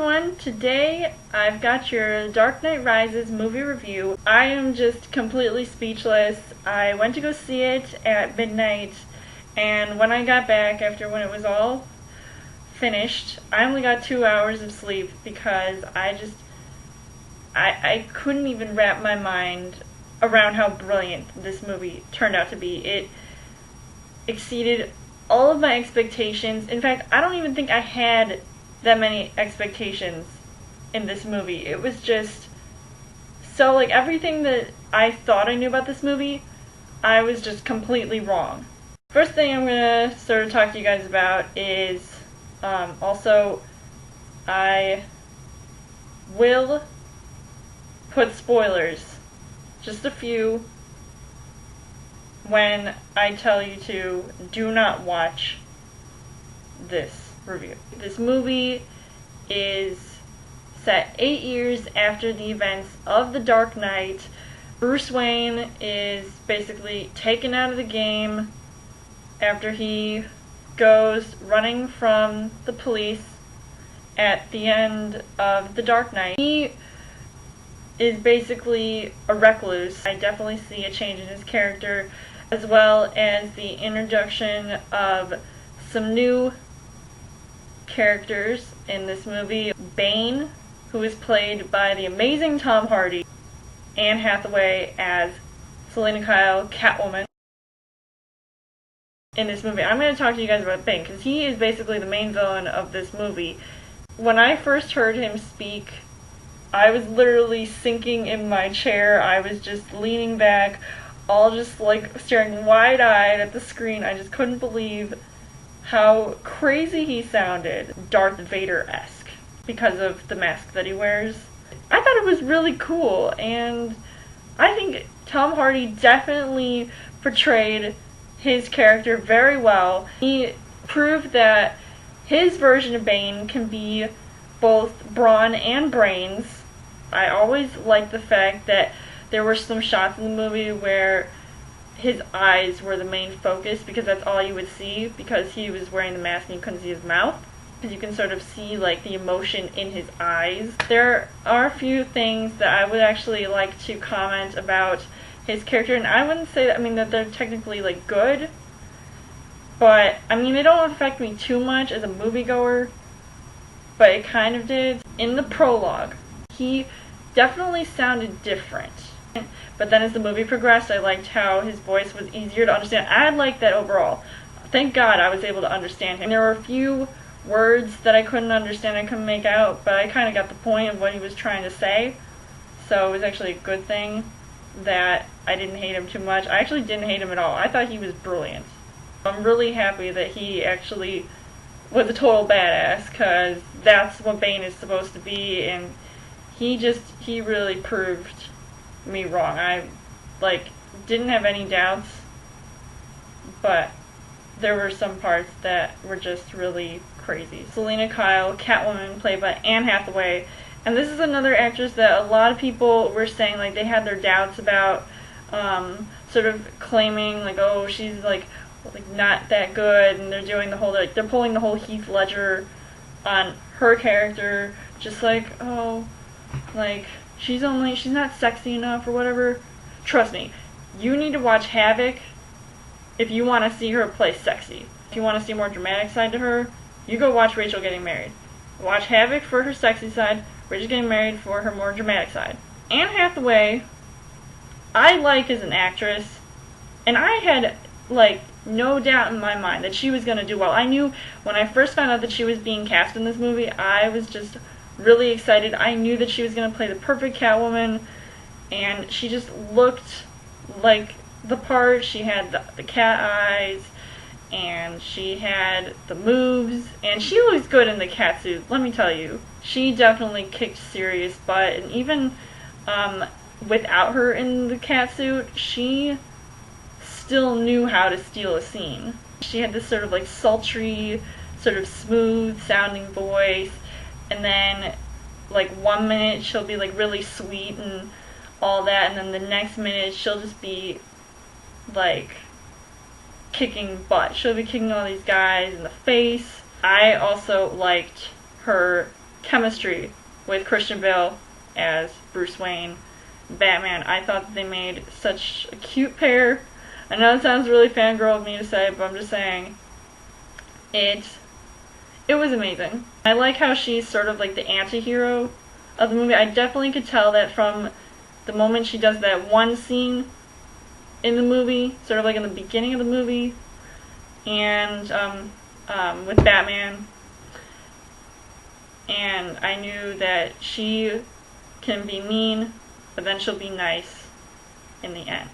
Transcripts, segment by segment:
everyone, today I've got your Dark Knight Rises movie review. I am just completely speechless. I went to go see it at midnight, and when I got back after when it was all finished, I only got 2 hours of sleep because I couldn't even wrap my mind around how brilliant this movie turned out to be. It exceeded all of my expectations. In fact, I don't even think I had that many expectations in this movie. It was just so, like, everything that I thought I knew about this movie, I was just completely wrong. First thing I'm gonna sort of talk to you guys about is also I will put spoilers, just a few, when I tell you to do not watch this review. This movie is set 8 years after the events of The Dark Knight. Bruce Wayne is basically taken out of the game after he goes running from the police at the end of The Dark Knight. He is basically a recluse. I definitely see a change in his character, as well as the introduction of some new characters in this movie. Bane, who is played by the amazing Tom Hardy, Anne Hathaway as Selena Kyle, Catwoman. In this movie, I'm going to talk to you guys about Bane, because he is basically the main villain of this movie. When I first heard him speak, I was literally sinking in my chair. I was just leaning back, all just like staring wide-eyed at the screen. I just couldn't believe how crazy he sounded. Darth Vader-esque, because of the mask that he wears. I thought it was really cool, and I think Tom Hardy definitely portrayed his character very well. He proved that his version of Bane can be both brawn and brains. I always liked the fact that there were some shots in the movie where his eyes were the main focus, because that's all you would see, because he was wearing the mask and you couldn't see his mouth, because you can sort of see like the emotion in his eyes. There are a few things that I would actually like to comment about his character, and I wouldn't say that, that they're technically like good, but they don't affect me too much as a moviegoer, but it kind of did. In the prologue, he definitely sounded different. But then as the movie progressed, I liked how his voice was easier to understand. I liked that overall. Thank God I was able to understand him. There were a few words that I couldn't understand, I couldn't make out, but I kind of got the point of what he was trying to say. So it was actually a good thing that I didn't hate him too much. I actually didn't hate him at all. I thought he was brilliant. I'm really happy that he actually was a total badass, because that's what Bane is supposed to be, and he really proved me wrong. I didn't have any doubts, but there were some parts that were just really crazy. Selena Kyle, Catwoman, played by Anne Hathaway, and this is another actress that a lot of people were saying like they had their doubts about, sort of claiming like, oh, she's like not that good, and they're doing the whole they're pulling the whole Heath Ledger on her character, just like, oh, like she's not sexy enough or whatever. Trust me, you need to watch Havoc if you want to see her play sexy. If you want to see a more dramatic side to her, you go watch Rachel Getting Married. Watch Havoc for her sexy side, Rachel Getting Married for her more dramatic side. Anne Hathaway, I like as an actress, and I had no doubt in my mind that she was going to do well. I knew when I first found out that she was being cast in this movie, I was just really excited. I knew that she was going to play the perfect Catwoman, and she just looked like the part. She had the cat eyes, and she had the moves, and she looks good in the cat suit, let me tell you. She definitely kicked serious butt, and even without her in the cat suit, she still knew how to steal a scene. She had this sort of sultry, sort of smooth sounding voice, and then 1 minute she'll be really sweet and all that, and then the next minute she'll just be kicking butt. She'll be kicking all these guys in the face. I also liked her chemistry with Christian Bale as Bruce Wayne, Batman. I thought that they made such a cute pair. I know it sounds really fangirl of me to say, but I'm just saying, it was amazing. I like how she's sort of like the anti-hero of the movie. I definitely could tell that from the moment she does that one scene in the movie, sort of like in the beginning of the movie, and with Batman. And I knew that she can be mean, but then she'll be nice in the end.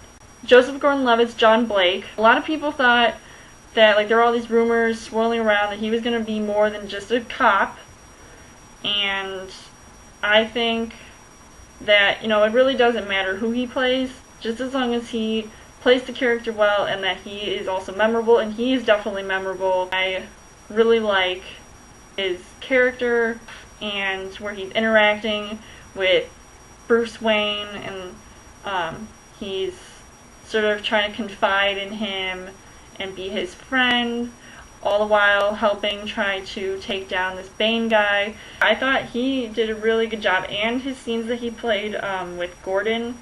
Joseph Gordon-Levitt's John Blake. A lot of people thought that, like, there were all these rumors swirling around that he was going to be more than just a cop. And I think that, you know, it really doesn't matter who he plays, just as long as he plays the character well and that he is also memorable, and he is definitely memorable. I really like his character and where he's interacting with Bruce Wayne, and he's sort of trying to confide in him and be his friend, all the while helping try to take down this Bane guy. I thought he did a really good job, and his scenes that he played with Gordon,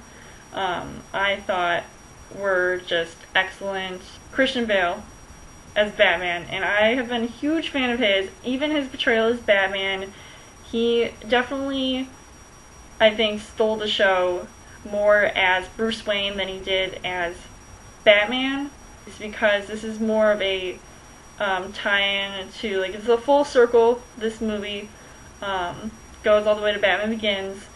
I thought were just excellent. Christian Bale as Batman, and I have been a huge fan of his. Even his portrayal as Batman, he definitely, I think, stole the show more as Bruce Wayne than he did as Batman. It's because this is more of a tie-in to, like, it's a full circle. This movie goes all the way to Batman Begins,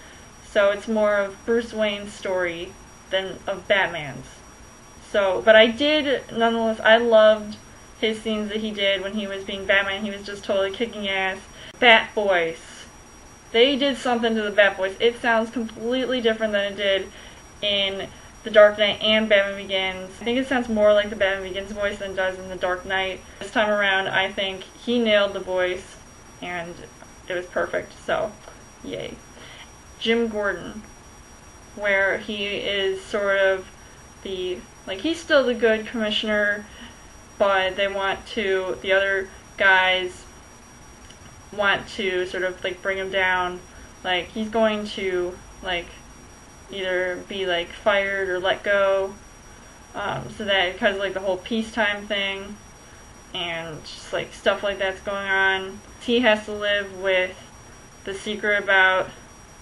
so it's more of Bruce Wayne's story than of Batman's. So, but I did, nonetheless, I loved his scenes that he did when he was being Batman. He was just totally kicking ass. Bat voice. They did something to the Bat voice. It sounds completely different than it did in The Dark Knight and Batman Begins. I think it sounds more like the Batman Begins voice than it does in The Dark Knight. This time around, I think he nailed the voice, and it was perfect, so yay. Jim Gordon, where he is sort of the, like, he's still the good commissioner, but they want to, the other guys want to sort of, like, bring him down. Like, he's going to, like, either be, like, fired or let go, so that, because, like, the whole peacetime thing, and just, like, stuff like that's going on. He has to live with the secret about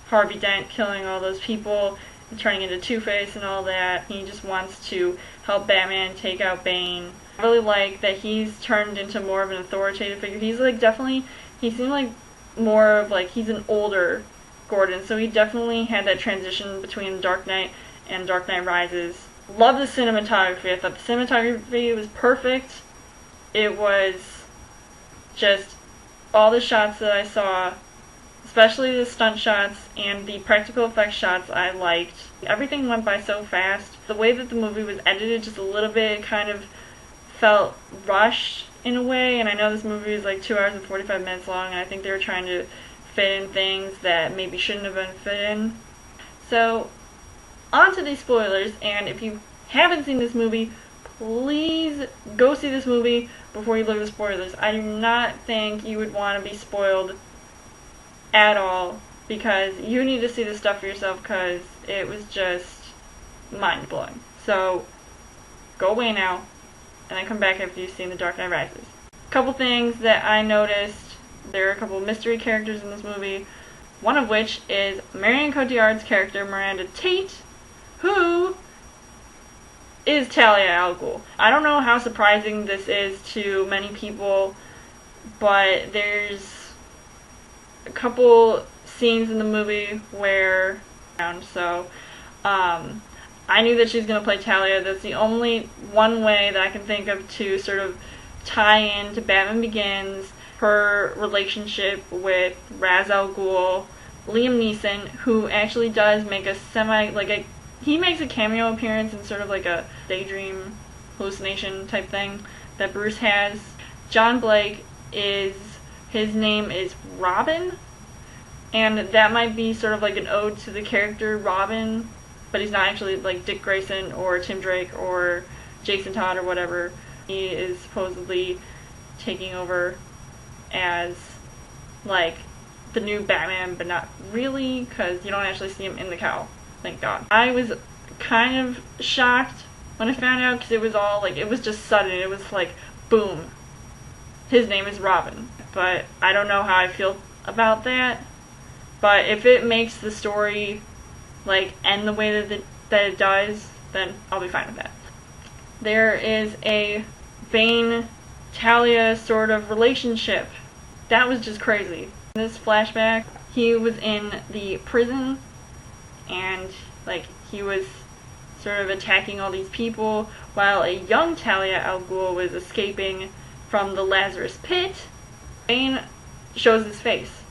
Harvey Dent killing all those people and turning into Two-Face and all that. He just wants to help Batman take out Bane. I really like that he's turned into more of an authoritative figure. He's, like, definitely, he seemed like more of, like, he's an older Gordon, so he definitely had that transition between Dark Knight and Dark Knight Rises. Love the cinematography. I thought the cinematography was perfect. It was just all the shots that I saw, especially the stunt shots and the practical effects shots, I liked. Everything went by so fast. The way that the movie was edited just a little bit kind of felt rushed in a way, and I know this movie is like 2 hours and 45 minutes long, and I think they were trying to fit in things that maybe shouldn't have been fit in. So, on to these spoilers, and if you haven't seen this movie, please go see this movie before you look at the spoilers. I do not think you would want to be spoiled at all, because you need to see this stuff for yourself, because it was just mind-blowing. So, go away now, and then come back after you've seen The Dark Knight Rises. A couple things that I noticed. There are a couple of mystery characters in this movie, one of which is Marion Cotillard's character, Miranda Tate, who is Talia al Ghul. I don't know how surprising this is to many people, but there's a couple scenes in the movie where, so I knew that she was going to play Talia. That's the only one way that I can think of to sort of tie in to Batman Begins, her relationship with Ra's al Ghul. Liam Neeson, who actually does make a he makes a cameo appearance in sort of like a daydream hallucination type thing that Bruce has. John Blake his name is Robin, and that might be sort of like an ode to the character Robin, but he's not actually like Dick Grayson or Tim Drake or Jason Todd or whatever. He is supposedly taking over as like the new Batman, but not really, because you don't actually see him in the cowl. Thank God. I was kind of shocked when I found out, because it was all like, it was just sudden. It was like, boom, his name is Robin. But I don't know how I feel about that. But if it makes the story like end the way that it does, then I'll be fine with that. There is a Bane-Talia sort of relationship. That was just crazy. In this flashback, he was in the prison, and like he was sort of attacking all these people while a young Talia al Ghul was escaping from the Lazarus Pit. Bane shows his face.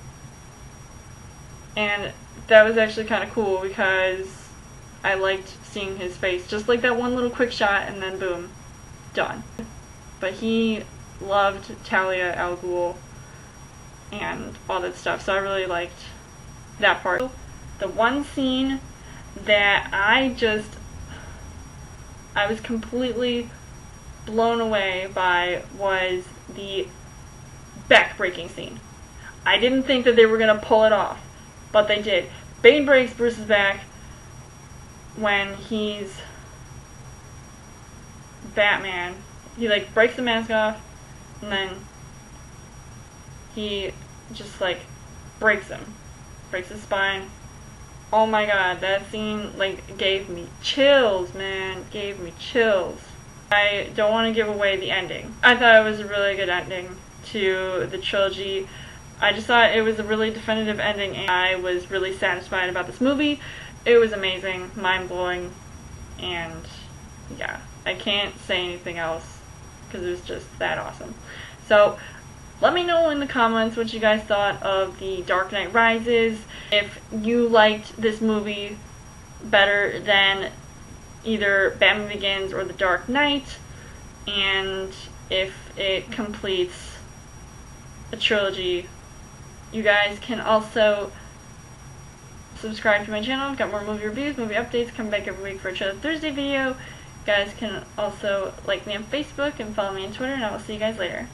And that was actually kind of cool because I liked seeing his face. Just like that one little quick shot and then boom, done. But he loved Talia al Ghul and all that stuff, so I really liked that part. The one scene that I was completely blown away by was the back-breaking scene. I didn't think that they were going to pull it off, but they did. Bane breaks Bruce's back when he's Batman. He like breaks the mask off, and then he just like breaks him. Breaks his spine. Oh my god, that scene like gave me chills, man. Gave me chills. I don't want to give away the ending. I thought it was a really good ending to the trilogy. I just thought it was a really definitive ending, and I was really satisfied about this movie. It was amazing, mind-blowing, and yeah, I can't say anything else because it was just that awesome. So, let me know in the comments what you guys thought of The Dark Knight Rises, if you liked this movie better than either Batman Begins or The Dark Knight, and if it completes a trilogy. You guys can also subscribe to my channel. I've got more movie reviews, movie updates, come back every week for a Trailer Thursday video. You guys can also like me on Facebook and follow me on Twitter, and I will see you guys later.